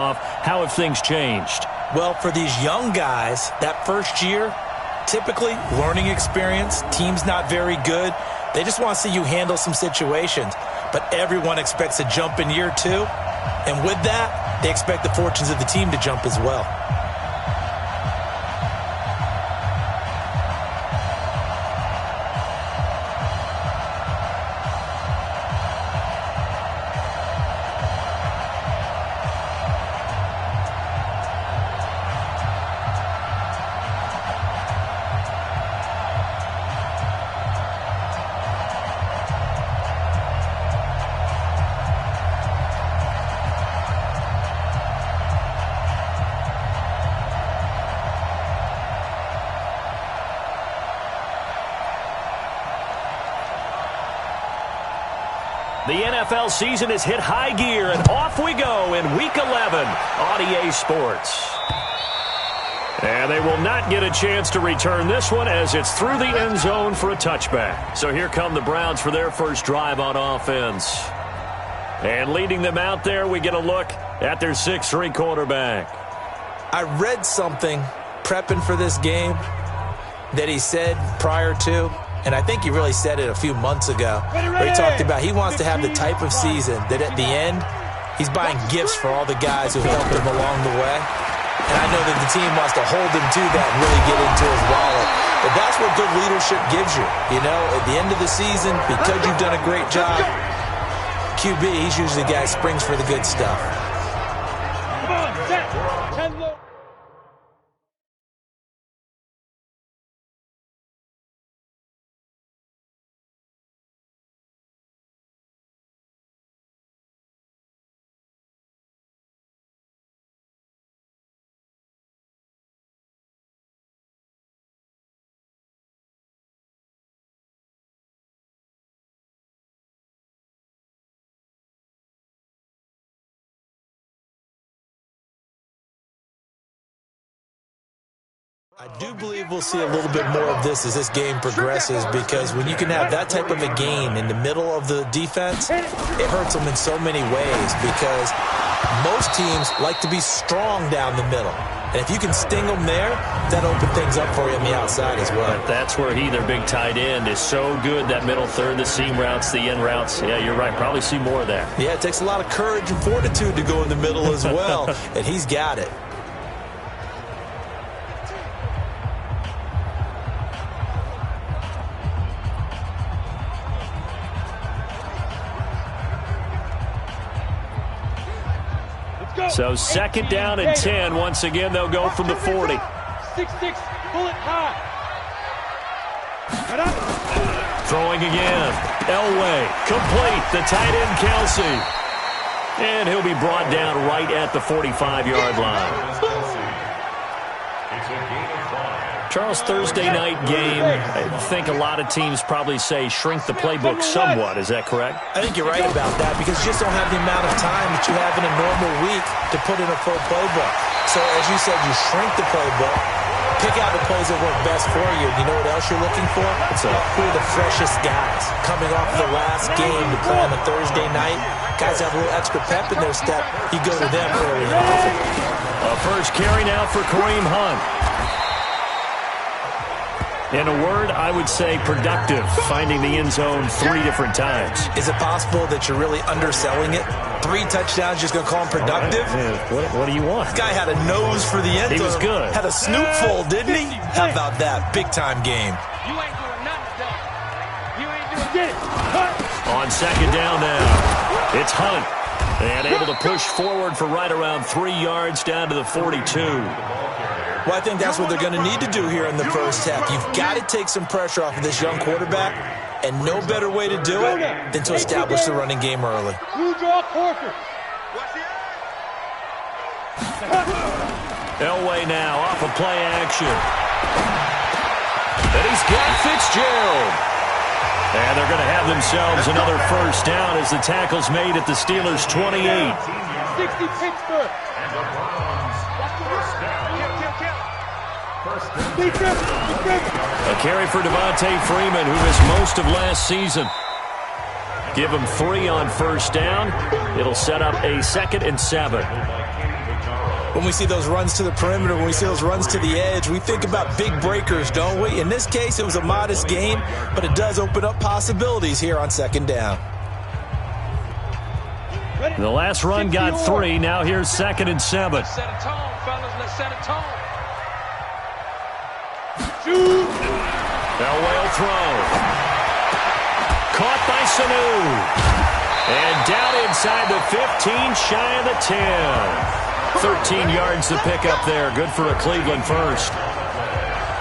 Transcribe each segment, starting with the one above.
How have things changed? Well, for these young guys, that first year, typically learning experience, team's not very good. They just want to see you handle some situations. But everyone expects a jump in year two. And with that, they expect the fortunes of the team to jump as well. The NFL season has hit high gear, and off we go in Week 11 on EA Sports. And they will not get a chance to return this one as it's through the end zone for a touchback. So here come the Browns for their first drive on offense. And leading them out there, we get a look at their 6'3" quarterback. I read something prepping for this game that he said prior to, and I think he really said it a few months ago, where he talked about he wants to have the type of season that at the end, he's buying gifts for all the guys who helped him along the way. And I know that the team wants to hold him to that and really get into his wallet. But that's what good leadership gives you. You know, at the end of the season, because you've done a great job, QB, he's usually the guy who springs for the good stuff. Come on, set. 10 low. I do believe we'll see a little bit more of this as this game progresses, because when you can have that type of a gain in the middle of the defense, it hurts them in so many ways, because most teams like to be strong down the middle. And if you can sting them there, that opens things up for you on the outside as well. But that's where their big tight end, is so good, that middle third, the seam routes, the in routes. Yeah, you're right. Probably see more of that. Yeah, it takes a lot of courage and fortitude to go in the middle as well, and he's got it. So second down and 10. Once again, they'll go from the 40. 6-6, bullet high. Throwing again. Elway, complete. The tight end, Kelsey. And he'll be brought down right at the 45-yard line. Charles, Thursday night game, I think a lot of teams probably say shrink the playbook somewhat. Is that correct? I think you're right about that, because you just don't have the amount of time that you have in a normal week to put in a full playbook. So as you said, you shrink the playbook, pick out the plays that work best for you. You know what else you're looking for? Who are the freshest guys coming off the last game to play on a Thursday night? Guys have a little extra pep in their step. You go to them early and often. A first carry now for Kareem Hunt. In a word, I would say productive, finding the end zone 3 different times. Is it possible that you're really underselling it? 3 touchdowns, just going to call him productive? What do you want? This guy had a nose for the end zone. He was good. Had a snootful, didn't he? How about that? Big-time game. You ain't doing nothing, though. You ain't doing it. On second down now, it's Hunt. And able to push forward for right around 3 yards down to the 42. Well, I think that's what they're going to need to do here in the first half. You've got to take some pressure off of this young quarterback, and no better way to do it than to establish the running game early. You draw Corker. Elway now off of play action. And he's got Fitzgerald. And they're going to have themselves another first down as the tackle's made at the Steelers' 28. 60 Pittsburgh. A carry for Devontae Freeman, who missed most of last season. Give him 3 on first down. It'll set up a 2nd and 7. when we see those runs to the perimeter, when we see those runs to the edge, we think about big breakers, don't we? In this case, it was a modest gain, but it does open up possibilities here on second down. The last run got 3. Now here's 2nd and 7. Let's set a tone, fellas. Let's set a tone. Shoot. Elway will throw. Caught by Sanu. And down inside the 15, shy of the 10. 13 yards to pick up there. Good for a Cleveland first.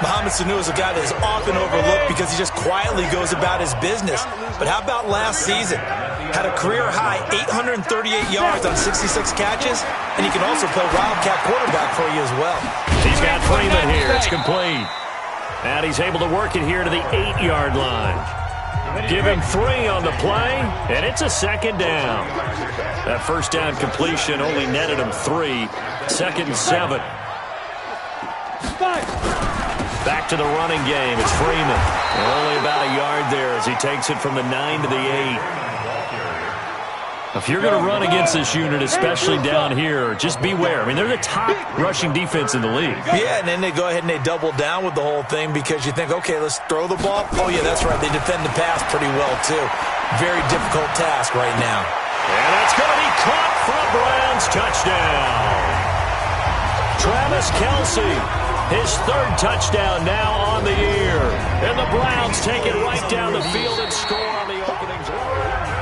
Mohamed Sanu is a guy that is often overlooked because he just quietly goes about his business. But how about last season? Had a career-high 838 yards on 66 catches, and he can also play Wildcat quarterback for you as well. He's got Freeman here. It's complete. And he's able to work it here to the 8-yard line. Give him 3 on the play, and it's a 2nd down. That first down completion only netted him 3. 2nd and 7. Back to the running game. It's Freeman. And only about a yard there as he takes it from the 9 to the 8. If you're going to run against this unit, especially down here, just beware. I mean, they're the top rushing defense in the league. Yeah, and then they go ahead and they double down with the whole thing because you think, okay, let's throw the ball. Oh, yeah, that's right. They defend the pass pretty well, too. Very difficult task right now. And that's going to be caught for a Browns touchdown. Travis Kelce, his 3rd touchdown now on the year. And the Browns take it right down the field and score on the opening drive.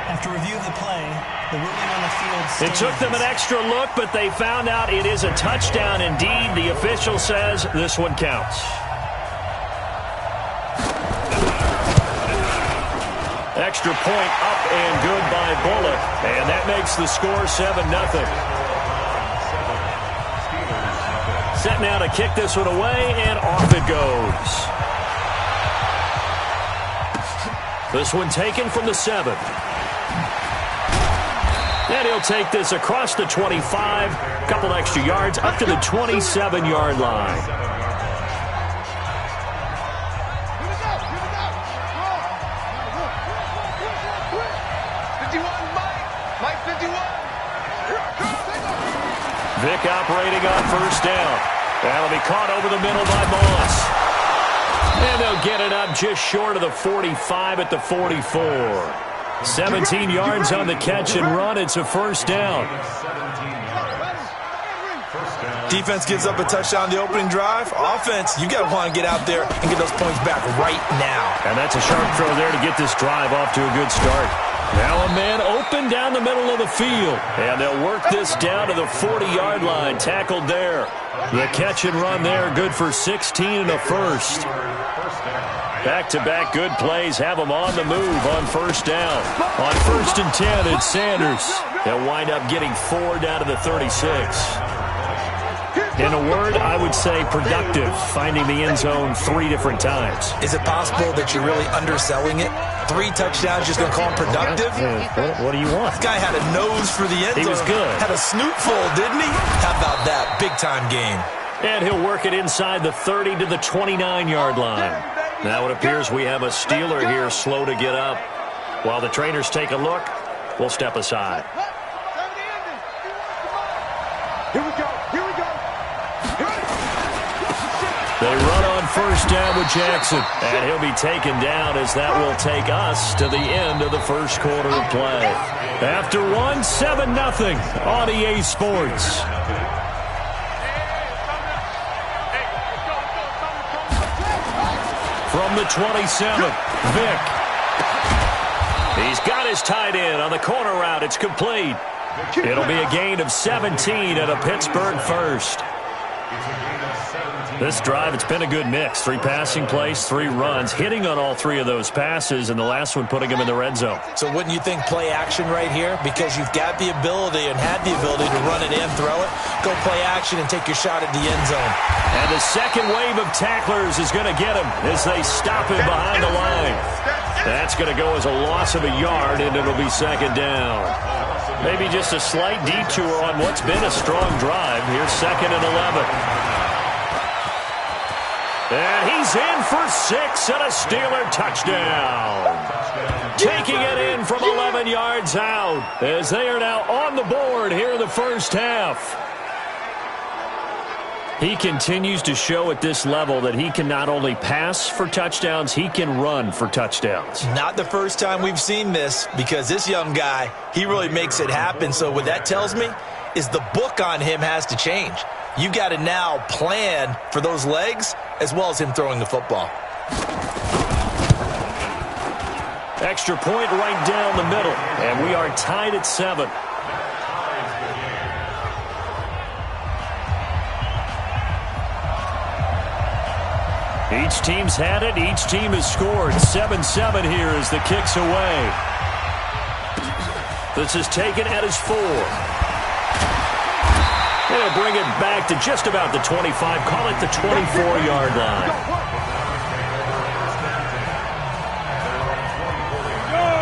After review of the play, the ruling on the field stands. It took them an extra look, but they found out it is a touchdown indeed. The official says this one counts. Extra point up and good by Bullock, and that makes the score 7-0. Set now to kick this one away, and off it goes. This one taken from the 7. And he'll take this across the 25, couple extra yards, up to the 27-yard line. Vick operating on first down. That'll be caught over the middle by Moss. And they'll get it up just short of the 45 at the 44. 17 yards on the catch and run. It's a first down. Defense gives up a touchdown the opening drive. Offense, you got to want to get out there and get those points back right now. And that's a sharp throw there to get this drive off to a good start. Now a man open down the middle of the field. And they'll work this down to the 40-yard line. Tackled there. The catch and run there, good for 16 and a first. Back-to-back good plays have them on the move on first down. On 1st and 10, it's Sanders. They'll wind up getting 4 down to the 36. In a word, I would say productive, finding the end zone 3 different times. Is it possible that you're really underselling it? 3 touchdowns, just going to call him productive? What do you want? This guy had a nose for the end zone. He was good. Had a snoot full, didn't he? How about that? Big-time game. And he'll work it inside the 30 to the 29-yard line. Now it appears we have a Steeler here slow to get up. While the trainers take a look, we'll step aside. Here we go. Here we go. They run on first down with Jackson. And he'll be taken down as that will take us to the end of the first quarter of play. After one, 7-0 on EA Sports. From the 27, Vick. He's got his tight end on the corner route. It's complete. It'll be a gain of 17 and a Pittsburgh first. This drive, it's been a good mix. 3 passing plays, 3 runs, hitting on all 3 of those passes, and the last one putting him in the red zone. So wouldn't you think play action right here? Because you've got the ability and had the ability to run it in, throw it, go play action, and take your shot at the end zone. And the second wave of tacklers is going to get him as they stop him behind the line. That's going to go as a loss of a yard, and it'll be second down. Maybe just a slight detour on what's been a strong drive. Here's 2nd and 11. And he's in for 6 and a Steeler touchdown. Taking it in from 11 yards out as they are now on the board here in the first half. He continues to show at this level that he can not only pass for touchdowns, he can run for touchdowns. Not the first time we've seen this, because this young guy, he really makes it happen. So what that tells me is the book on him has to change. You got to now plan for those legs as well as him throwing the football. Extra point right down the middle, and we are tied at 7. Each team's had it. Each team has scored. 7-7 here as the kick's away. This is taken at his 4. They'll bring it back to just about the 25. Call it the 24-yard line.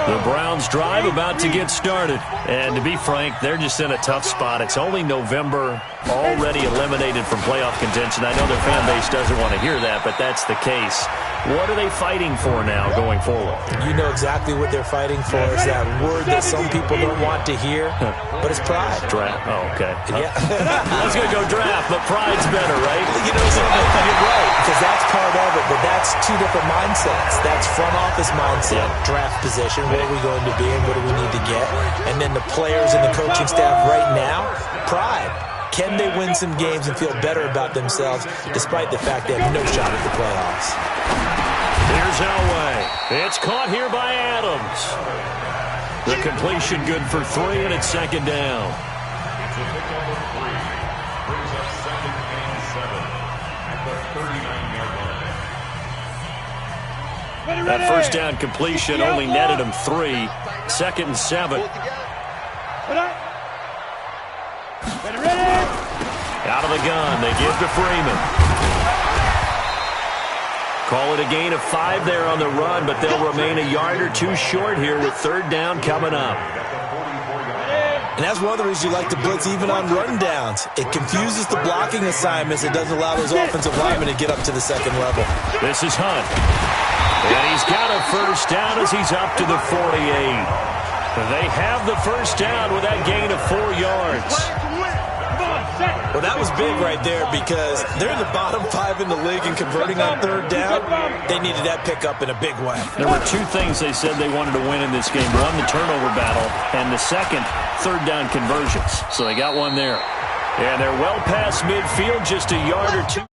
The Browns drive about to get started. And to be frank, they're just in a tough spot. It's only November, already eliminated from playoff contention. I know their fan base doesn't want to hear that, but that's the case. What are they fighting for now going forward? You know exactly what they're fighting for. Is that word that some people don't want to hear, but it's pride. Draft. Oh, okay. Yeah. I was going to go draft, but pride's better, right? You know, you're right, because that's part of it, but that's two different mindsets. That's front office mindset, draft position, where are we going to be and what do we need to get? And then the players and the coaching staff right now, pride. Can they win some games and feel better about themselves despite the fact they have no shot at the playoffs? Here's Elway. It's caught here by Adams. The completion good for 3, and it's second down. That first down completion only netted him 3. 2nd and 7. Out of the gun, they give to Freeman. Call it a gain of 5 there on the run, but they'll remain a yard or 2 short here with 3rd down coming up. And that's one of the reasons you like to blitz even on run downs. It confuses the blocking assignments. It doesn't allow those offensive linemen to get up to the 2nd level. This is Hunt. And he's got a first down as he's up to the 48. They have the first down with that gain of 4 yards. Well, that was big right there because they're in the bottom 5 in the league and converting on 3rd down. They needed that pickup in a big way. There were 2 things they said they wanted to win in this game. One, the turnover battle, and the second, 3rd down conversions. So they got one there. And they're well past midfield, just a yard or 2.